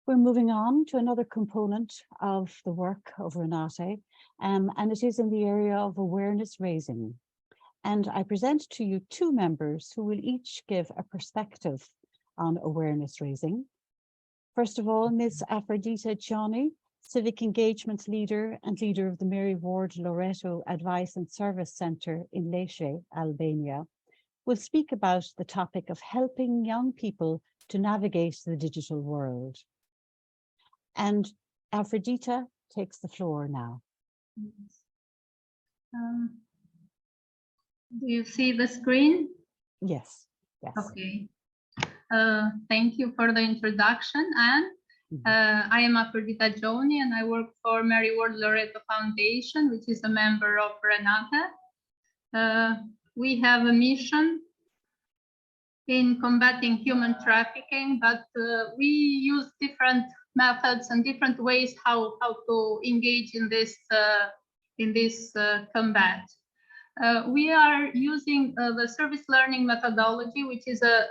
We're moving on to another component of the work of Renate, and it is in the area of awareness raising. And I present to you two members who will each give a perspective on awareness raising. First of all, Ms. Afrodita Gianni, Civic Engagement Leader and leader of the Mary Ward Loreto Advice and Service Centre in Lecce, Albania, will speak about the topic of helping young people to navigate the digital world. And Afrodita takes the floor now. Do you see the screen? Yes, yes. Okay. Thank you for the introduction, Anne. I am Afrodita Gianni and I work for Mary Ward Loreto Foundation, which is a member of Renate. We have a mission in combating human trafficking, but we use different methods and different ways how to engage in this combat. We are using the service learning methodology, which is a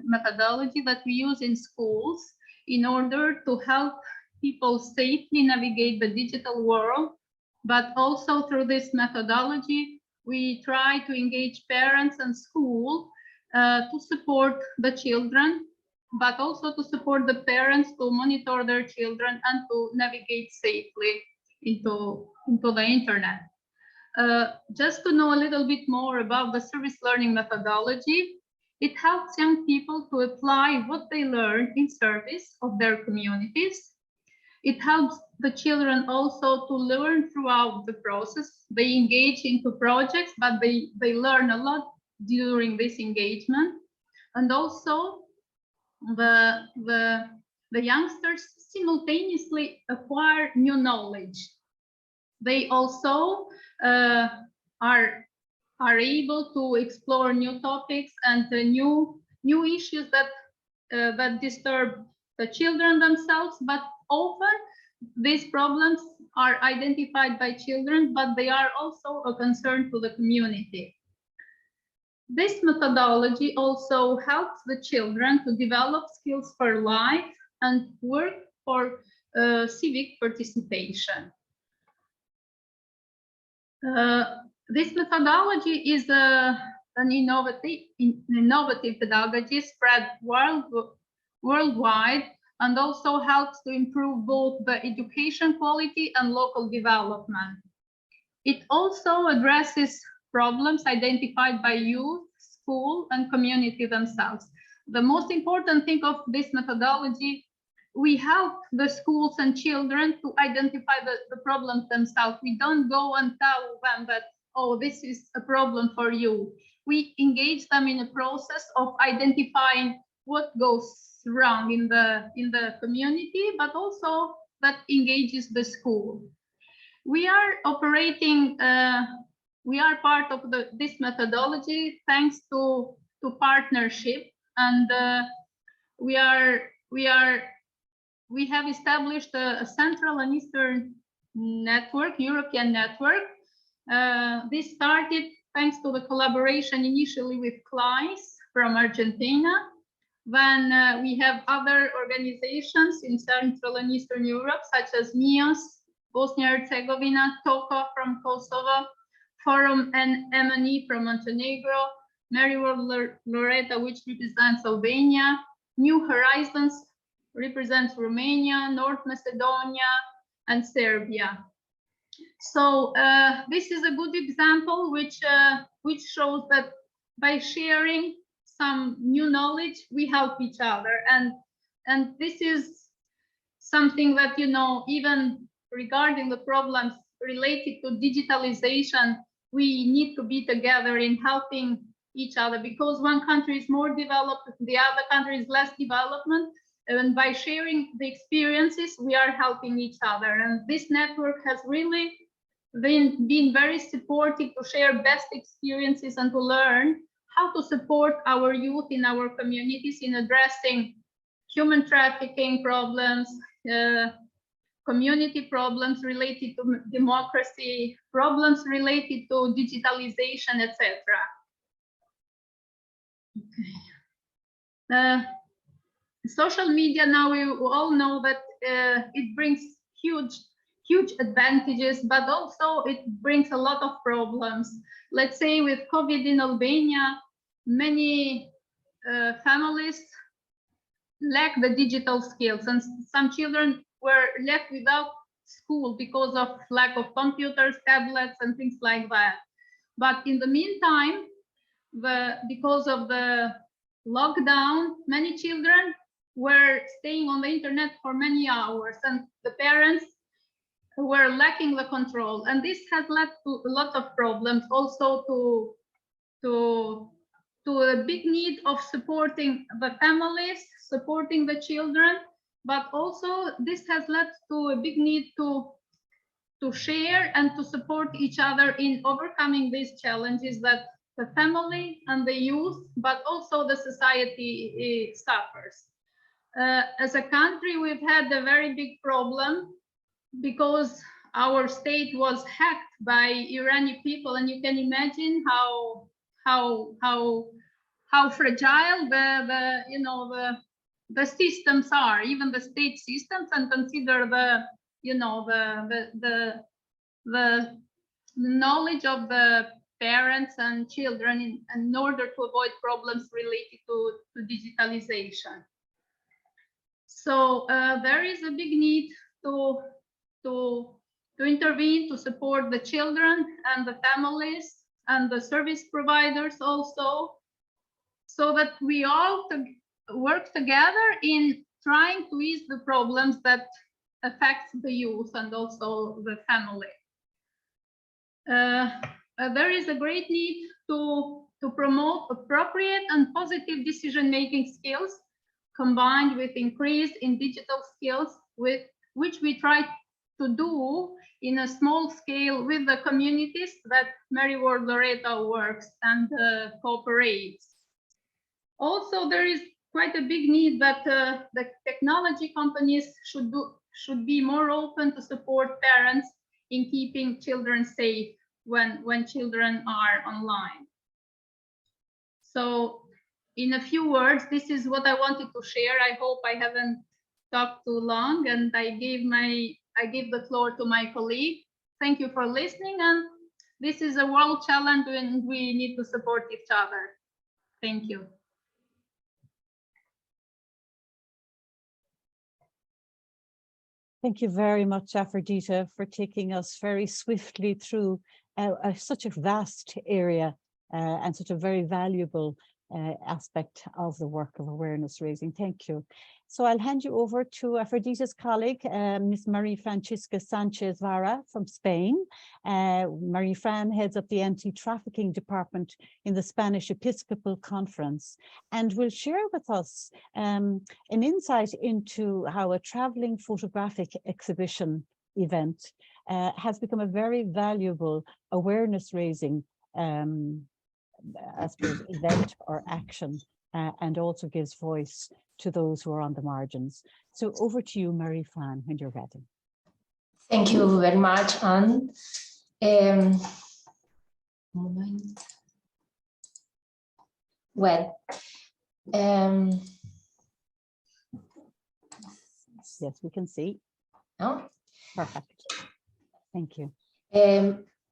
methodology that we use in schools in order to help people safely navigate the digital world. But also through this methodology, we try to engage parents and school to support the children, but also to support the parents to monitor their children and to navigate safely into the internet. Just to know a little bit more about the service learning methodology, it helps young people to apply what they learn in service of their communities. It helps the children also to learn throughout the process. They engage into projects, but they learn a lot during this engagement. And also the youngsters simultaneously acquire new knowledge. They also are able to explore new topics and new issues that disturb the children themselves, but often these problems are identified by children, but they are also a concern to the community. This methodology also helps the children to develop skills for life and work for civic participation. This methodology is an innovative pedagogy spread worldwide and also helps to improve both the education quality and local development. It also addresses problems identified by youth, school, and community themselves. The most important thing of this methodology, we help the schools and children to identify the problems themselves. We don't go and tell them that, oh, this is a problem for you. We engage them in a process of identifying what goes wrong in the community, but also that engages the school. We are operating, we are part of this methodology thanks to partnership, and we have established a Central and Eastern network, European network. This started thanks to the collaboration initially with CLAIS from Argentina. Then we have other organizations in Central and Eastern Europe, such as MIOS, Bosnia-Herzegovina, TOCO from Kosovo, Forum and MNE from Montenegro, Mary Ward Loreto, which represents Albania, New Horizons represents Romania, North Macedonia, and Serbia. So this is a good example which shows that by sharing some new knowledge, we help each other. And this is something that, you know, even regarding the problems related to digitalization, we need to be together in helping each other, because one country is more developed, the other country is less development. And by sharing the experiences, we are helping each other. And this network has really been very supportive to share best experiences and to learn how to support our youth in our communities in addressing human trafficking problems, community problems related to democracy, problems related to digitalization, etc. Okay. social media now, we all know that it brings huge advantages, but also it brings a lot of problems. Let's say with COVID in Albania, many families lack the digital skills, and some children were left without school because of lack of computers, tablets, and things like that. But in the meantime, because of the lockdown, many children were staying on the internet for many hours, and the parents were lacking the control. And this has led to a lot of problems, also to a big need of supporting the families, supporting the children, but also this has led to a big need to share and to support each other in overcoming these challenges that the family and the youth, but also the society suffers. As a country, we've had a very big problem because our state was hacked by Iranian people, and you can imagine how fragile the systems are, even the state systems, and consider the knowledge of the parents and children in order to avoid problems related to digitalization. So there is a big need to intervene, to support the children and the families and the service providers also, so that we all work together in trying to ease the problems that affect the youth and also the family. There is a great need to promote appropriate and positive decision-making skills combined with increase in digital skills, which we try to do in a small scale with the communities that Mary Ward Loreto works and cooperates. Also, there is quite a big need that the technology companies should be more open to support parents in keeping children safe when children are online. So in a few words, this is what I wanted to share. I hope I haven't talked too long, and I give the floor to my colleague. Thank you for listening, and this is a world challenge and we need to support each other. Thank you. Thank you very much, Afrodita, for taking us very swiftly through such a vast area and such a very valuable aspect of the work of awareness raising. Thank you. So I'll hand you over to Afrodita's colleague, Ms. Marie Francisca Sanchez Vara from Spain. Marie Fran heads up the anti-trafficking department in the Spanish Episcopal Conference and will share with us an insight into how a traveling photographic exhibition event has become a very valuable awareness raising I suppose, event or action, and also gives voice to those who are on the margins. So over to you, Marie Fran, when you're ready. Thank you very much, Anne. Well, yes, we can see. No? Perfect. Thank you.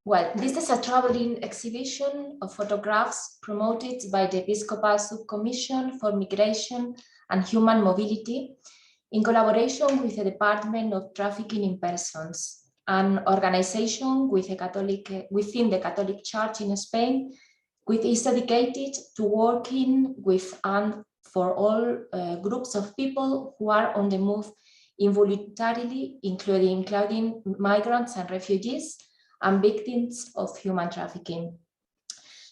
Well, this is a traveling exhibition of photographs promoted by the Episcopal Subcommission for Migration and Human Mobility in collaboration with the Department of Trafficking in Persons, an organization within the Catholic Church in Spain, which is dedicated to working with and for all groups of people who are on the move involuntarily, including migrants and refugees, and victims of human trafficking.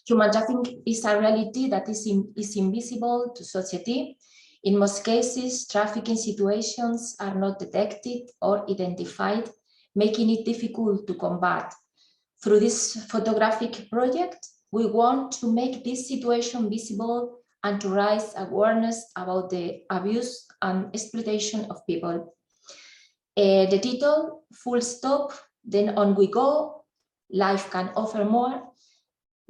Human trafficking is a reality that is invisible to society. In most cases, trafficking situations are not detected or identified, making it difficult to combat. Through this photographic project, we want to make this situation visible and to raise awareness about the abuse and exploitation of people. The title, Full Stop, Then On We Go, Life Can Offer More,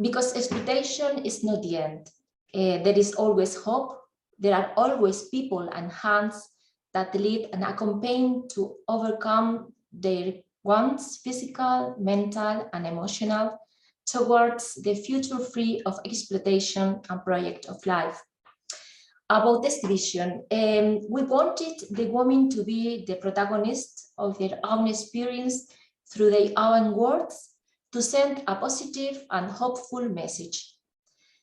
because exploitation is not the end. There is always hope, there are always people and hands that lead and accompany to overcome their wants, physical, mental, and emotional, towards the future free of exploitation and project of life. About this vision, we wanted the women to be the protagonists of their own experience through their own words, to send a positive and hopeful message,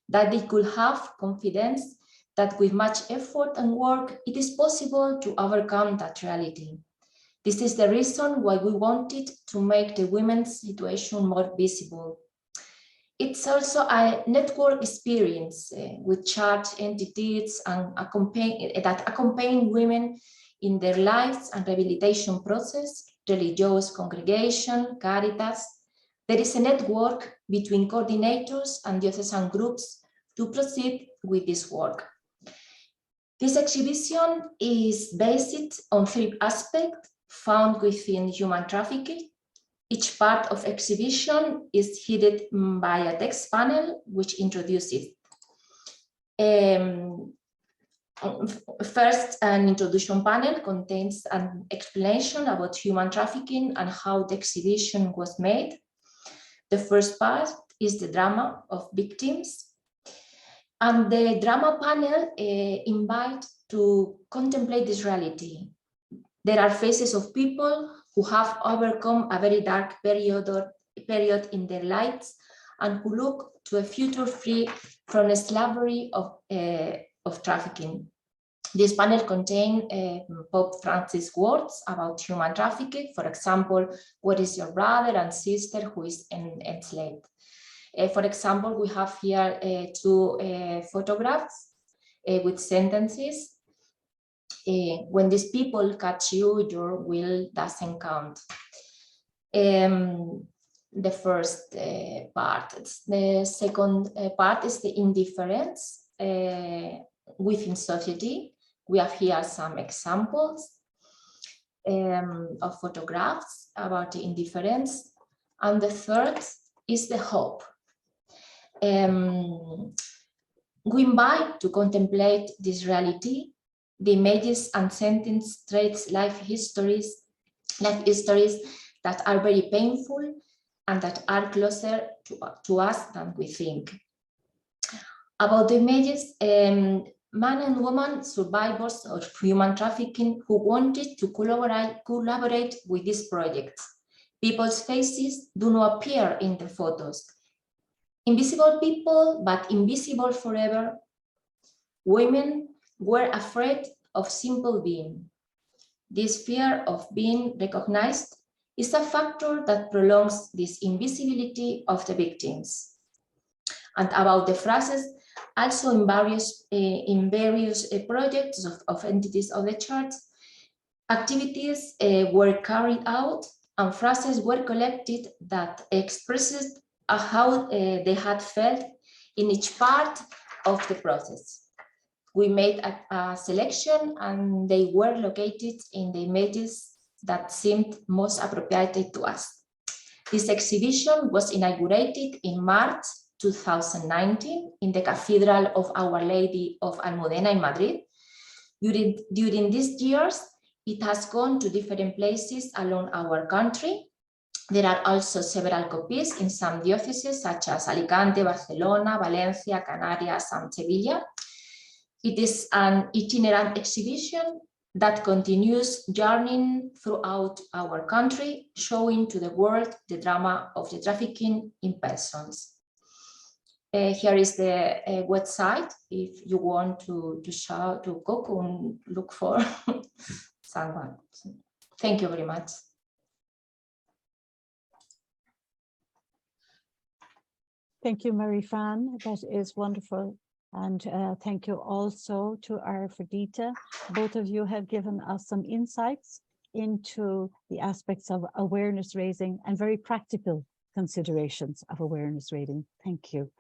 that they could have confidence that with much effort and work, it is possible to overcome that reality. This is the reason why we wanted to make the women's situation more visible. It's also a network experience with church entities and that accompany women in their lives and rehabilitation process, religious congregation, Caritas. There is a network between coordinators and diocesan groups to proceed with this work. This exhibition is based on 3 aspects found within human trafficking. Each part of exhibition is headed by a text panel which introduces first, an introduction panel contains an explanation about human trafficking and how the exhibition was made. The first part is the drama of victims. And the drama panel invites to contemplate this reality. There are faces of people who have overcome a very dark period in their lives and who look to a future free from the slavery of trafficking. This panel contains Pope Francis' words about human trafficking. For example, what is your brother and sister who is enslaved? For example, we have here 2 photographs with sentences. When these people catch you, your will doesn't count. The first part. The second part is the indifference within society. We have here some examples of photographs about the indifference. And the third is the hope. We invite to contemplate this reality. The images and sentence trace life histories that are very painful and that are closer to us than we think. About the images, man and woman survivors of human trafficking who wanted to collaborate with this project. People's faces do not appear in the photos. Invisible people, but invisible forever. Women were afraid of simple being. This fear of being recognized is a factor that prolongs this invisibility of the victims. And about the phrases, also in various projects of entities of the church, activities were carried out and phrases were collected that expressed how they had felt in each part of the process. We made a selection and they were located in the images that seemed most appropriate to us. This exhibition was inaugurated in March 2019 in the Cathedral of Our Lady of Almudena in Madrid. During these years, it has gone to different places along our country. There are also several copies in some dioceses such as Alicante, Barcelona, Valencia, Canarias, and Sevilla. It is an itinerant exhibition that continues journeying throughout our country, showing to the world the drama of the trafficking in persons. Here is the website if you want to go and look for someone. Thank you very much. Thank you, Marie-Fran. That is wonderful. And thank you also to Arfredita. Both of you have given us some insights into the aspects of awareness raising and very practical considerations of awareness raising. Thank you.